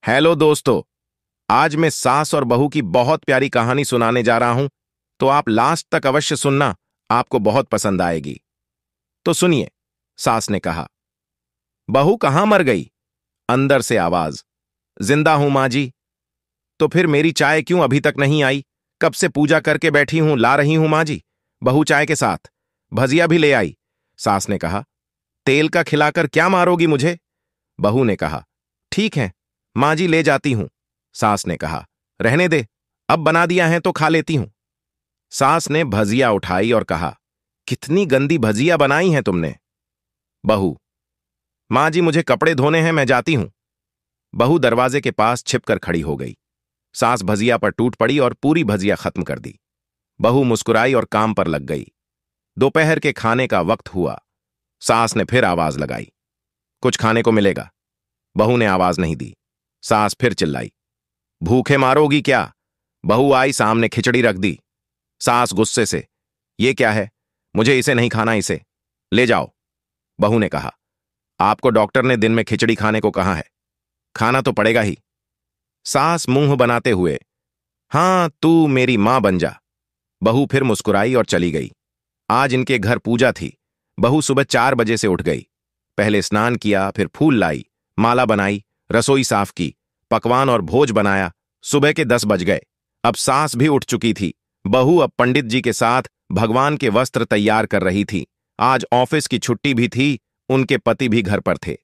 Hello दोस्तों। आज मैं सास और बहू की बहुत प्यारी कहानी सुनाने जा रहा हूं, तो आप लास्ट तक अवश्य सुनना, आपको बहुत पसंद आएगी। तो सुनिए। सास ने कहा, बहू कहां मर गई? अंदर से आवाज, जिंदा हूं मां जी। तो फिर मेरी चाय क्यों अभी तक नहीं आई? कब से पूजा करके बैठी हूं, ला रही हूं मां जी। बहू चाय के साथ भजिया भी ले आई। सास ने कहा, तेल का खिलाकर क्या मारोगी मुझे? बहू ने कहा, ठीक है मां जी, ले जाती हूं। सास ने कहा, रहने दे, अब बना दिया है तो खा लेती हूं। सास ने भजिया उठाई और कहा, कितनी गंदी भजिया बनाई है तुमने। बहू, मां जी मुझे कपड़े धोने हैं, मैं जाती हूं। बहू दरवाजे के पास छिपकर खड़ी हो गई। सास भजिया पर टूट पड़ी और पूरी भजिया खत्म कर दी। बहू मुस्कुराई और काम पर लग गई। दोपहर के खाने का वक्त हुआ। सास ने फिर आवाज लगाई, कुछ खाने को मिलेगा? बहू ने आवाज नहीं दी। सास फिर चिल्लाई, भूखे मारोगी क्या? बहू आई, सामने खिचड़ी रख दी। सास गुस्से से, ये क्या है? मुझे इसे नहीं खाना, इसे ले जाओ। बहू ने कहा, आपको डॉक्टर ने दिन में खिचड़ी खाने को कहा है, खाना तो पड़ेगा ही। सास मुंह बनाते हुए, हां तू मेरी मां बन जा। बहू फिर मुस्कुराई और चली गई। आज इनके घर पूजा थी। बहू सुबह 4 बजे से उठ गई। पहले स्नान किया, फिर फूल लाई, माला बनाई, रसोई साफ की, पकवान और भोज बनाया। सुबह के 10 बज गए। अब सास भी उठ चुकी थी। बहू अब पंडित जी के साथ भगवान के वस्त्र तैयार कर रही थी। आज ऑफिस की छुट्टी भी थी। उनके पति भी घर पर थे।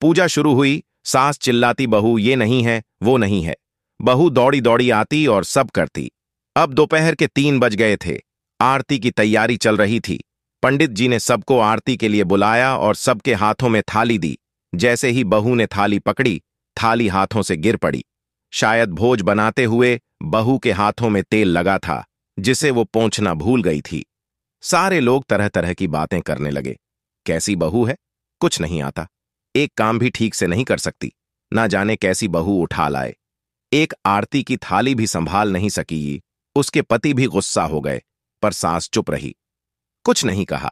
पूजा शुरू हुई। सास चिल्लाती, बहू ये नहीं है, वो नहीं है। बहू दौड़ी दौड़ी आती और सब करती। अब दोपहर के 3 बज गए थे। आरती की तैयारी चल रही थी। पंडित जी ने सबको आरती के लिए बुलाया और सबके हाथों में थाली दी। जैसे ही बहू ने थाली पकड़ी, थाली हाथों से गिर पड़ी। शायद भोज बनाते हुए बहू के हाथों में तेल लगा था, जिसे वो पोंछना भूल गई थी। सारे लोग तरह तरह की बातें करने लगे। कैसी बहू है, कुछ नहीं आता, एक काम भी ठीक से नहीं कर सकती, ना जाने कैसी बहू उठा लाए। एक आरती की थाली भी संभाल नहीं सकी। उसके पति भी गुस्सा हो गए, पर सास चुप रही, कुछ नहीं कहा।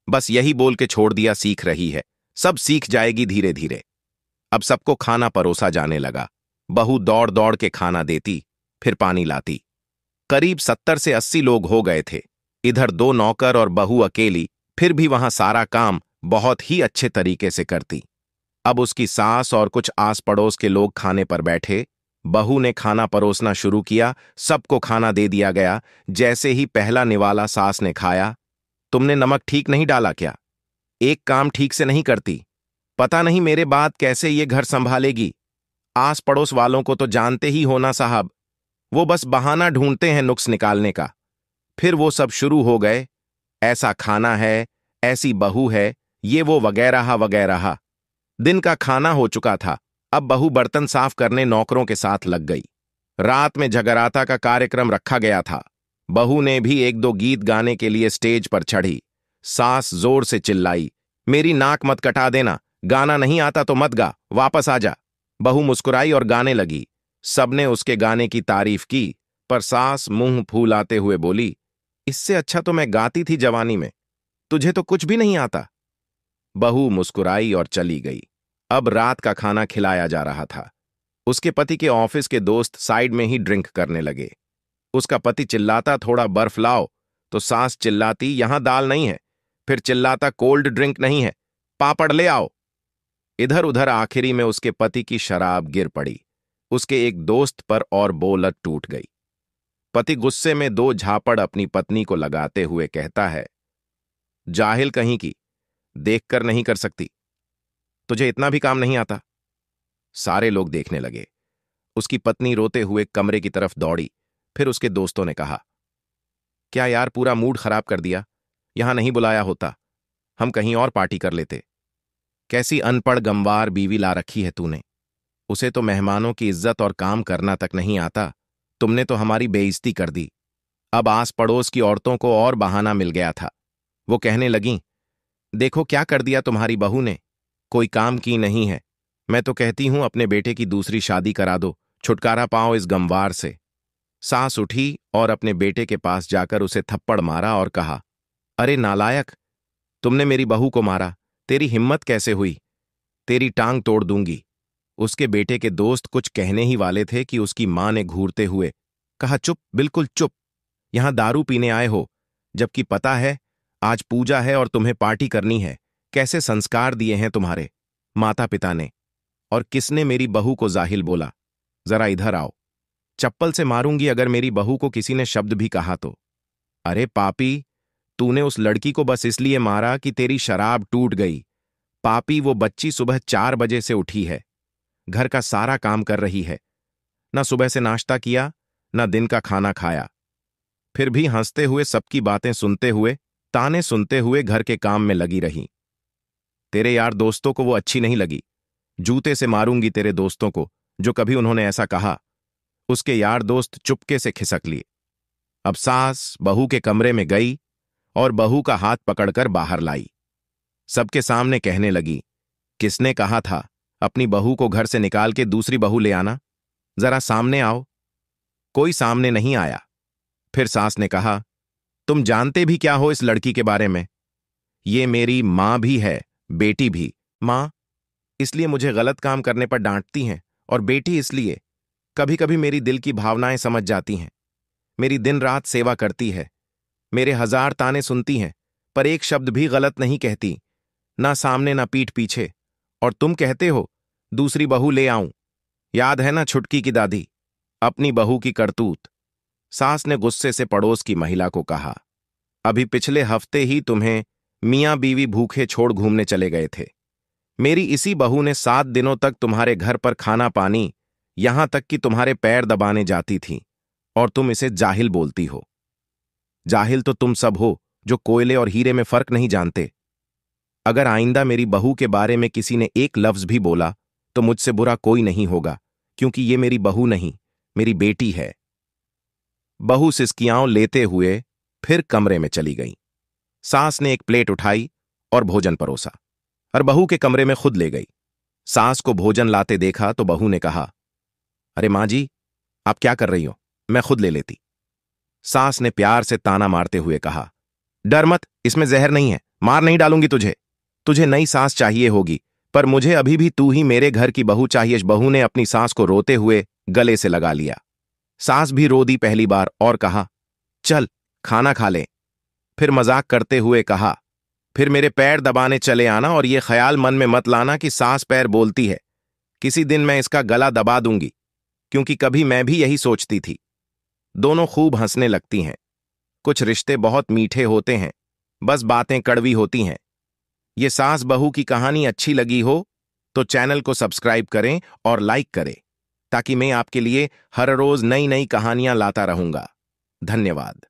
बस यही बोल के छोड़ दिया, सीख रही है, सब सीख जाएगी धीरे धीरे। अब सबको खाना परोसा जाने लगा। बहू दौड़ दौड़ के खाना देती, फिर पानी लाती। करीब 70 से 80 लोग हो गए थे। इधर 2 नौकर और बहू अकेली, फिर भी वहां सारा काम बहुत ही अच्छे तरीके से करती। अब उसकी सास और कुछ आस पड़ोस के लोग खाने पर बैठे। बहू ने खाना परोसना शुरू किया। सबको खाना दे दिया गया। जैसे ही पहला निवाला सास ने खाया, तुमने नमक ठीक नहीं डाला क्या? एक काम ठीक से नहीं करती, पता नहीं मेरे बाद कैसे ये घर संभालेगी। आस पड़ोस वालों को तो जानते ही हो ना साहब, वो बस बहाना ढूंढते हैं नुक्स निकालने का। फिर वो सब शुरू हो गए, ऐसा खाना है, ऐसी बहू है, ये वो वगैरह वगैरह। दिन का खाना हो चुका था। अब बहू बर्तन साफ करने नौकरों के साथ लग गई। रात में जगराता का कार्यक्रम रखा गया था। बहू ने भी 1-2 गीत गाने के लिए स्टेज पर चढ़ी। सास जोर से चिल्लाई, मेरी नाक मत कटा देना, गाना नहीं आता तो मत गा, वापस आ जा। बहू मुस्कुराई और गाने लगी। सबने उसके गाने की तारीफ की, पर सास मुंह फूलाते हुए बोली, इससे अच्छा तो मैं गाती थी जवानी में, तुझे तो कुछ भी नहीं आता। बहू मुस्कुराई और चली गई। अब रात का खाना खिलाया जा रहा था। उसके पति के ऑफिस के दोस्त साइड में ही ड्रिंक करने लगे। उसका पति चिल्लाता, थोड़ा बर्फ लाओ, तो सास चिल्लाती, यहां दाल नहीं है। फिर चिल्लाता, कोल्ड ड्रिंक नहीं है, पापड़ ले आओ। इधर उधर आखिरी में उसके पति की शराब गिर पड़ी। उसके एक दोस्त पर और बोलत टूट गई। पति गुस्से में 2 झापड़ अपनी पत्नी को लगाते हुए कहता है, जाहिल कहीं की, देखकर नहीं कर सकती, तुझे इतना भी काम नहीं आता। सारे लोग देखने लगे। उसकी पत्नी रोते हुए कमरे की तरफ दौड़ी। फिर उसके दोस्तों ने कहा, क्या यार, पूरा मूड खराब कर दिया, यहां नहीं बुलाया होता, हम कहीं और पार्टी कर लेते। कैसी अनपढ़ गंवार बीवी ला रखी है तूने, उसे तो मेहमानों की इज्जत और काम करना तक नहीं आता, तुमने तो हमारी बेइज्जती कर दी। अब आस पड़ोस की औरतों को और बहाना मिल गया था। वो कहने लगीं, देखो क्या कर दिया तुम्हारी बहू ने, कोई काम की नहीं है। मैं तो कहती हूं अपने बेटे की दूसरी शादी करा दो, छुटकारा पाओ इस गंवार से। सास उठी और अपने बेटे के पास जाकर उसे थप्पड़ मारा और कहा, अरे नालायक, तुमने मेरी बहू को मारा, तेरी हिम्मत कैसे हुई, तेरी टांग तोड़ दूंगी। उसके बेटे के दोस्त कुछ कहने ही वाले थे कि उसकी मां ने घूरते हुए कहा, चुप, बिल्कुल चुप। यहां दारू पीने आए हो, जबकि पता है आज पूजा है और तुम्हें पार्टी करनी है। कैसे संस्कार दिए हैं तुम्हारे माता पिता ने। और किसने मेरी बहू को जाहिल बोला? जरा इधर आओ, चप्पल से मारूंगी अगर मेरी बहू को किसी ने शब्द भी कहा तो। अरे पापी, तूने उस लड़की को बस इसलिए मारा कि तेरी शराब टूट गई। पापी, वो बच्ची सुबह 4 बजे से उठी है, घर का सारा काम कर रही है, ना सुबह से नाश्ता किया, ना दिन का खाना खाया, फिर भी हंसते हुए सबकी बातें सुनते हुए, ताने सुनते हुए घर के काम में लगी रही। तेरे यार दोस्तों को वो अच्छी नहीं लगी। जूते से मारूंगी तेरे दोस्तों को जो कभी उन्होंने ऐसा कहा। उसके यार दोस्त चुपके से खिसक लिए। अब सास बहू के कमरे में गई और बहू का हाथ पकड़कर बाहर लाई। सबके सामने कहने लगी, किसने कहा था अपनी बहू को घर से निकाल के दूसरी बहू ले आना? जरा सामने आओ। कोई सामने नहीं आया। फिर सास ने कहा, तुम जानते भी क्या हो इस लड़की के बारे में? ये मेरी मां भी है, बेटी भी। मां इसलिए मुझे गलत काम करने पर डांटती हैं, और बेटी इसलिए कभी कभी मेरी दिल की भावनाएं समझ जाती हैं। मेरी दिन रात सेवा करती है, मेरे 1000 ताने सुनती हैं, पर एक शब्द भी गलत नहीं कहती, ना सामने ना पीठ पीछे। और तुम कहते हो दूसरी बहू ले आऊं? याद है ना छुटकी की दादी, अपनी बहू की करतूत। सास ने गुस्से से पड़ोस की महिला को कहा, अभी पिछले हफ्ते ही तुम्हें मियां बीवी भूखे छोड़ घूमने चले गए थे। मेरी इसी बहू ने 7 दिनों तक तुम्हारे घर पर खाना पानी, यहां तक कि तुम्हारे पैर दबाने जाती थी, और तुम इसे जाहिल बोलती हो। जाहिल तो तुम सब हो जो कोयले और हीरे में फर्क नहीं जानते। अगर आइंदा मेरी बहू के बारे में किसी ने एक लफ्ज भी बोला तो मुझसे बुरा कोई नहीं होगा, क्योंकि ये मेरी बहू नहीं, मेरी बेटी है। बहू सिसकियां लेते हुए फिर कमरे में चली गई। सास ने एक प्लेट उठाई और भोजन परोसा और बहू के कमरे में खुद ले गई। सास को भोजन लाते देखा तो बहू ने कहा, अरे मां जी, आप क्या कर रही हो? मैं खुद ले लेती। सास ने प्यार से ताना मारते हुए कहा, डर मत, इसमें जहर नहीं है, मार नहीं डालूंगी तुझे। तुझे नई सास चाहिए होगी, पर मुझे अभी भी तू ही मेरे घर की बहू चाहिए। बहू ने अपनी सास को रोते हुए गले से लगा लिया। सास भी रो दी पहली बार और कहा, चल खाना खा ले। फिर मजाक करते हुए कहा, फिर मेरे पैर दबाने चले आना, और ये ख्याल मन में मत लाना कि सास पैर बोलती है। किसी दिन मैं इसका गला दबा दूंगी, क्योंकि कभी मैं भी यही सोचती थी। दोनों खूब हंसने लगती हैं। कुछ रिश्ते बहुत मीठे होते हैं, बस बातें कड़वी होती हैं। ये सास बहू की कहानी अच्छी लगी हो तो चैनल को सब्सक्राइब करें और लाइक करें, ताकि मैं आपके लिए हर रोज नई नई कहानियां लाता रहूंगा। धन्यवाद।